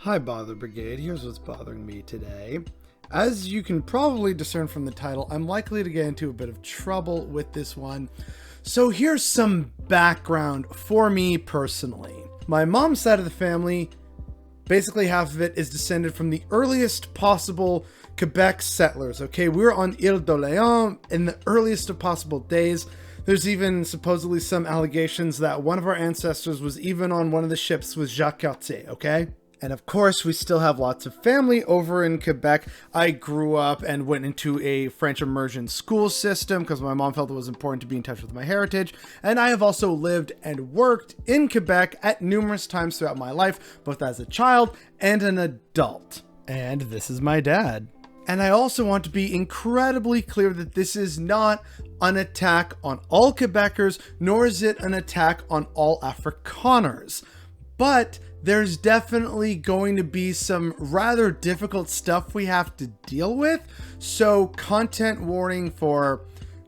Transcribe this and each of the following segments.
Hi Bother Brigade, here's what's bothering me today. As you can probably discern from the title, I'm likely to get into a bit of trouble with this one. So here's some background for me personally. My mom's side of the family, basically half of it is descended from the earliest possible Quebec settlers, okay? We were on Ile d'Orléans in the earliest of possible days. There's even supposedly some allegations that one of our ancestors was even on one of the ships with Jacques Cartier, okay? And of course, we still have lots of family over in Quebec. I grew up and went into a French immersion school system because my mom felt it was important to be in touch with my heritage. And I have also lived and worked in Quebec at numerous times throughout my life, both as a child and an adult. And this is my dad. And I also want to be incredibly clear that this is not an attack on all Quebecers, nor is it an attack on all Afrikaners. But there's definitely going to be some rather difficult stuff we have to deal with. So content warning for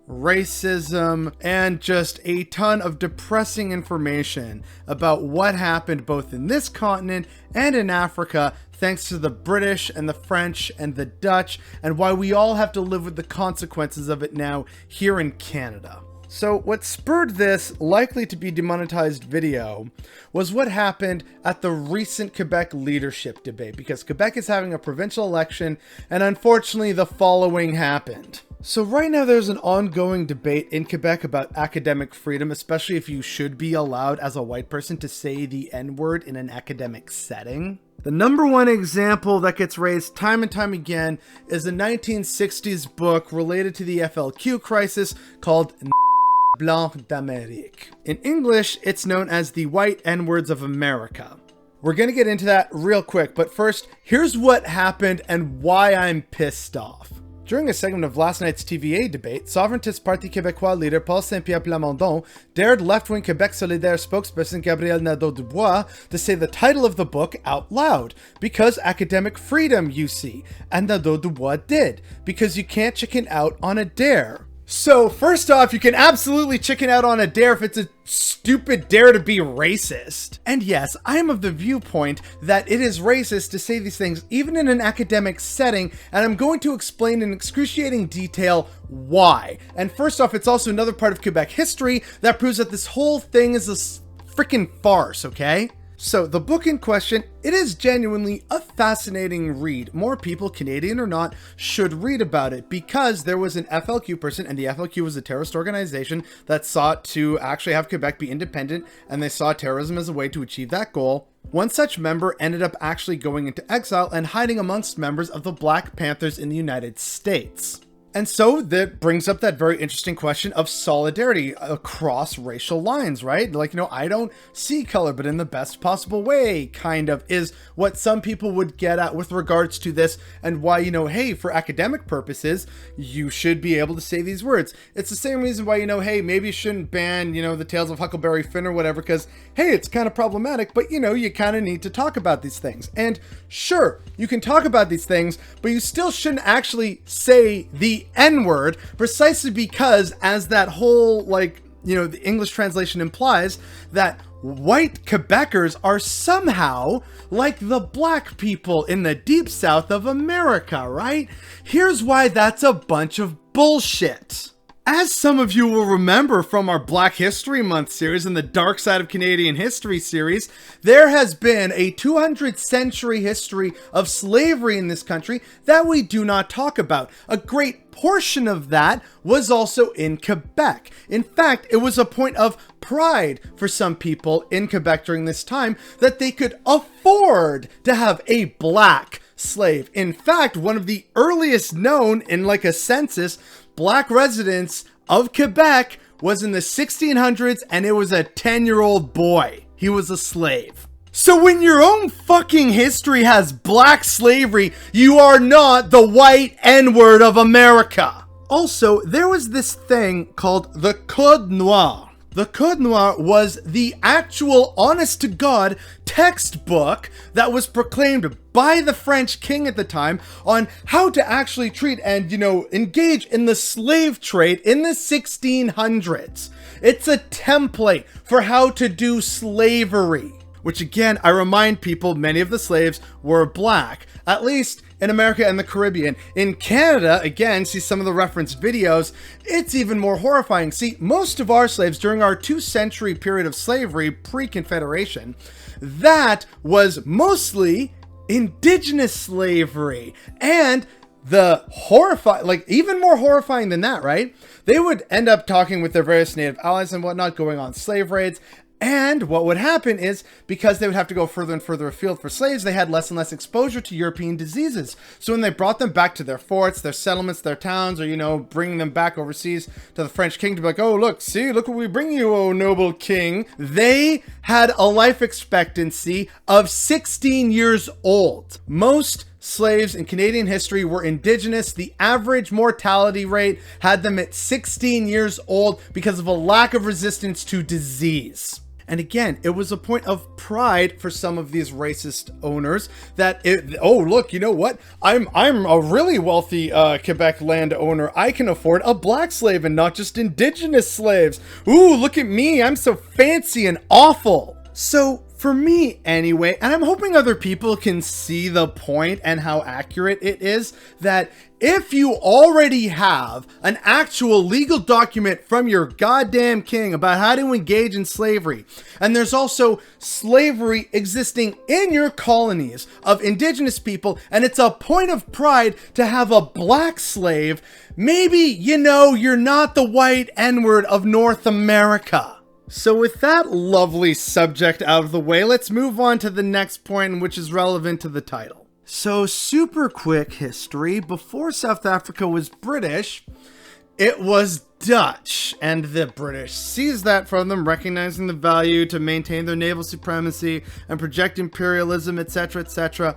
racism and just a ton of depressing information about what happened both in this continent and in Africa, thanks to the British and the French and the Dutch, and why we all have to live with the consequences of it now here in Canada. So what spurred this likely to be demonetized video was what happened at the recent Quebec leadership debate, because Quebec is having a provincial election and unfortunately the following happened. So right now there's an ongoing debate in Quebec about academic freedom, especially if you should be allowed as a white person to say the N-word in an academic setting. The number one example that gets raised time and time again is a 1960s book related to the FLQ crisis called Blanc d'Amérique. In English, it's known as the White N-Words of America. We're going to get into that real quick, but first, here's what happened and why I'm pissed off. During a segment of last night's TVA debate, Sovereigntist Parti Québécois leader Paul Saint-Pierre Plamondon dared left-wing Québec Solidaire spokesperson Gabriel Nadeau-Dubois to say the title of the book out loud, because academic freedom, you see, and Nadeau-Dubois did, because you can't chicken out on a dare. So first off, you can absolutely chicken out on a dare if it's a stupid dare to be racist. And yes, I am of the viewpoint that it is racist to say these things even in an academic setting, and I'm going to explain in excruciating detail why. And first off, it's also another part of Quebec history that proves that this whole thing is a freaking farce, okay? So the book in question, it is genuinely a fascinating read. More people, Canadian or not, should read about it because there was an FLQ person, and the FLQ was a terrorist organization that sought to actually have Quebec be independent, and they saw terrorism as a way to achieve that goal. One such member ended up actually going into exile and hiding amongst members of the Black Panthers in the United States. And so that brings up that very interesting question of solidarity across racial lines, right? Like, I don't see color, but in the best possible way, kind of, is what some people would get at with regards to this, and why, hey, for academic purposes, you should be able to say these words. It's the same reason why, hey, maybe you shouldn't ban, the Tales of Huckleberry Finn or whatever, because, hey, it's kind of problematic, but, you kind of need to talk about these things. And sure, you can talk about these things, but you still shouldn't actually say the N-word, precisely because, as that whole, the English translation implies, that white Quebecers are somehow like the black people in the deep south of America, right? Here's why that's a bunch of bullshit. As some of you will remember from our Black History Month series and the Dark Side of Canadian History series, there has been a 200th century history of slavery in this country that we do not talk about. A great portion of that was also in Quebec. In fact, it was a point of pride for some people in Quebec during this time that they could afford to have a black slave. In fact, one of the earliest known in a census Black residents of Quebec was in the 1600s, and it was a 10-year-old boy. He was a slave. So when your own fucking history has black slavery, you are not the white N-word of America. Also, there was this thing called the Code Noir. The Code Noir was the actual honest-to-God textbook that was proclaimed by the French king at the time on how to actually treat and, engage in the slave trade in the 1600s. It's a template for how to do slavery. which again, I remind people, many of the slaves were black, at least in America and the Caribbean. In Canada, again, see some of the referenced videos, it's even more horrifying. See, most of our slaves during our 2-century period of slavery, pre-Confederation, that was mostly indigenous slavery. And the horrifying, like even more horrifying than that, right? They would end up talking with their various native allies and whatnot, going on slave raids. And what would happen is, because they would have to go further and further afield for slaves, they had less and less exposure to European diseases. So when they brought them back to their forts, their settlements, their towns, or, you know, bringing them back overseas to the French king to be like, oh, look, see, look what we bring you, oh, noble king. They had a life expectancy of 16 years old. Most slaves in Canadian history were indigenous. The average mortality rate had them at 16 years old because of a lack of resistance to disease. And again, it was a point of pride for some of these racist owners that, oh, look, you know what? I'm a really wealthy Quebec landowner. I can afford a black slave and not just indigenous slaves. Ooh, look at me. I'm so fancy and awful. So for me anyway, and I'm hoping other people can see the point and how accurate it is, that if you already have an actual legal document from your goddamn king about how to engage in slavery, and there's also slavery existing in your colonies of indigenous people, and it's a point of pride to have a black slave, maybe, you know, you're not the white N-word of North America. So with that lovely subject out of the way, let's move on to the next point, which is relevant to the title. So super quick history. Before South Africa was British, it was Dutch, and the British seized that from them, recognizing the value to maintain their naval supremacy and project imperialism, etc., etc.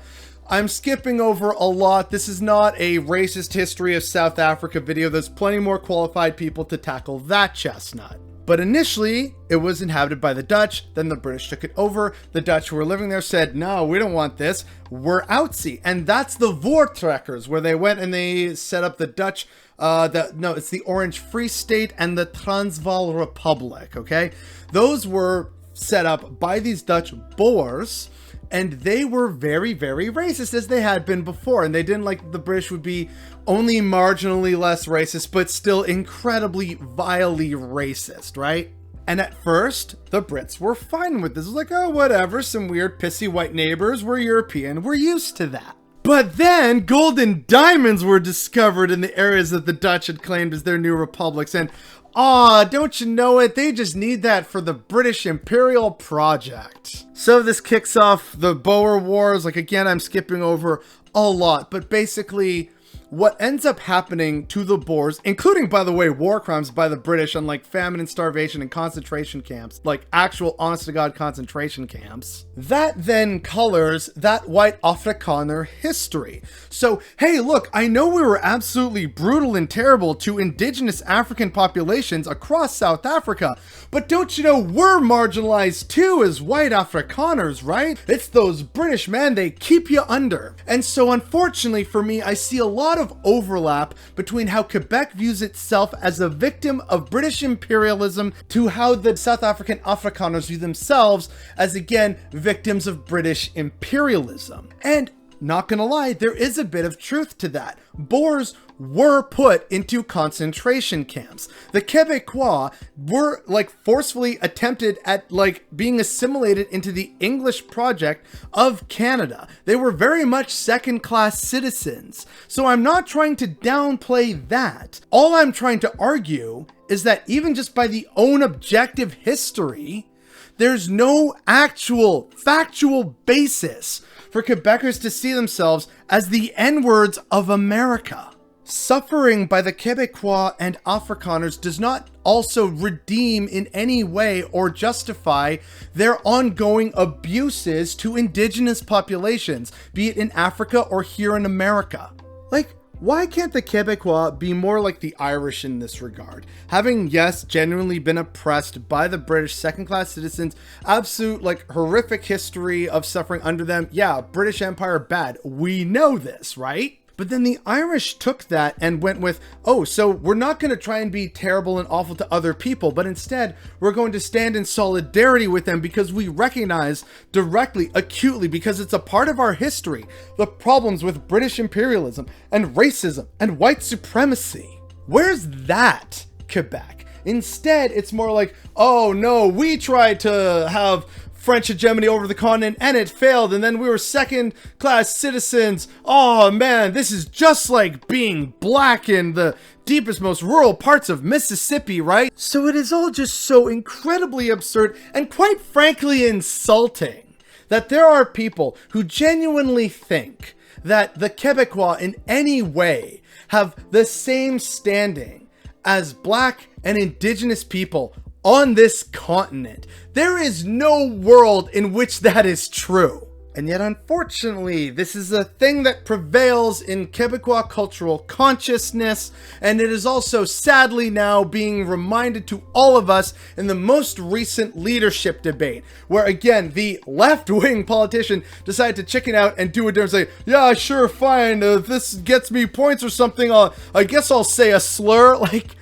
I'm skipping over a lot. This is not a racist history of South Africa video. There's plenty more qualified people to tackle that chestnut. But initially, it was inhabited by the Dutch, then the British took it over. The Dutch who were living there said, no, we don't want this, we're outsy. And that's the Voortrekkers, where they went and they set up the Dutch, it's the Orange Free State and the Transvaal Republic, okay? Those were set up by these Dutch Boers, and they were very, very racist, as they had been before. And they didn't like the British would be only marginally less racist, but still incredibly vilely racist, right? And at first, the Brits were fine with this. It was like, oh, whatever, some weird pissy white neighbors, we're European, we're used to that. But then gold and diamonds were discovered in the areas that the Dutch had claimed as their new republics. And don't you know it? They just need that for the British Imperial Project. So this kicks off the Boer Wars. Like, again, I'm skipping over a lot, but basically what ends up happening to the Boers, including, by the way, war crimes by the British on like famine and starvation and concentration camps, like actual honest to God concentration camps, that then colors that white Afrikaner history. So, hey, look, I know we were absolutely brutal and terrible to indigenous African populations across South Africa, but don't you know we're marginalized too as white Afrikaners, right? It's those British, man, they keep you under. And so unfortunately for me, I see a lot of overlap between how Quebec views itself as a victim of British imperialism to how the South African Afrikaners view themselves as, again, victims of British imperialism. And not gonna lie, there is a bit of truth to that. Boers were put into concentration camps. The Quebecois were like forcefully attempted at like being assimilated into the English project of Canada. They were very much second-class citizens. So I'm not trying to downplay that. All I'm trying to argue is that even just by the own objective history, there's no actual factual basis for Quebecers to see themselves as the N-words of America. Suffering by the Quebecois and Afrikaners does not also redeem in any way or justify their ongoing abuses to indigenous populations, be it in Africa or here in America. Like, why can't the Quebecois be more like the Irish in this regard? Having, yes, genuinely been oppressed by the British second-class citizens, absolute, like, horrific history of suffering under them. Yeah, British Empire bad. We know this, right? But then the Irish took that and went with, oh, so we're not going to try and be terrible and awful to other people, but instead we're going to stand in solidarity with them because we recognize directly, acutely, because it's a part of our history, the problems with British imperialism and racism and white supremacy. Where's that, Quebec? Instead, it's more like, oh no, we tried to have French hegemony over the continent and it failed, and then we were second-class citizens. Oh man, this is just like being black in the deepest, most rural parts of Mississippi, right? So it is all just so incredibly absurd and quite frankly insulting that there are people who genuinely think that the Quebecois in any way have the same standing as black and indigenous people on this continent. There is no world in which that is true. And yet, unfortunately, this is a thing that prevails in Quebecois cultural consciousness, and it is also sadly now being reminded to all of us in the most recent leadership debate, where again, the left-wing politician decided to chicken out and do it and say, yeah, sure, fine, if this gets me points or something, I guess I'll say a slur. Like,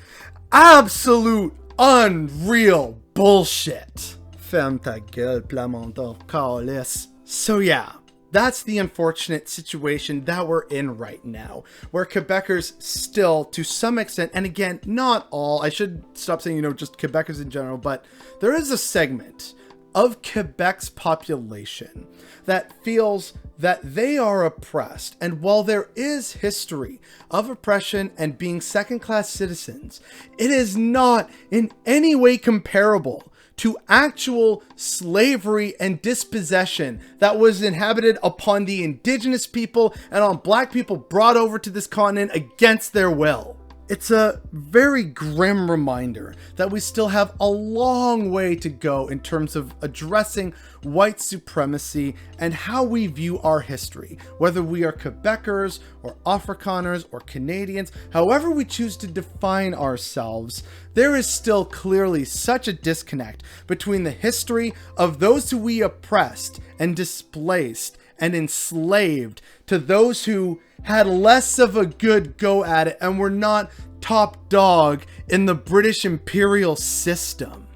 absolute unreal bullshit. Ferme ta gueule, Plamondon, câlice. So yeah, that's the unfortunate situation that we're in right now, where Quebecers still, to some extent, and again, not all, I should stop saying, just Quebecers in general, but there is a segment of Quebec's population that feels that they are oppressed. And while there is history of oppression and being second-class citizens, it is not in any way comparable to actual slavery and dispossession that was inhabited upon the indigenous people and on black people brought over to this continent against their will. It's a very grim reminder that we still have a long way to go in terms of addressing white supremacy and how we view our history, whether we are Quebecers or Afrikaners or Canadians, however we choose to define ourselves. There is still clearly such a disconnect between the history of those who we oppressed and displaced and enslaved to those who had less of a good go at it and were not top dog in the British imperial system.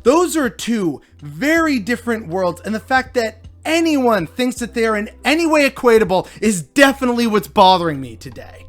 Those are two very different worlds, and the fact that anyone thinks that they are in any way equatable is definitely what's bothering me today.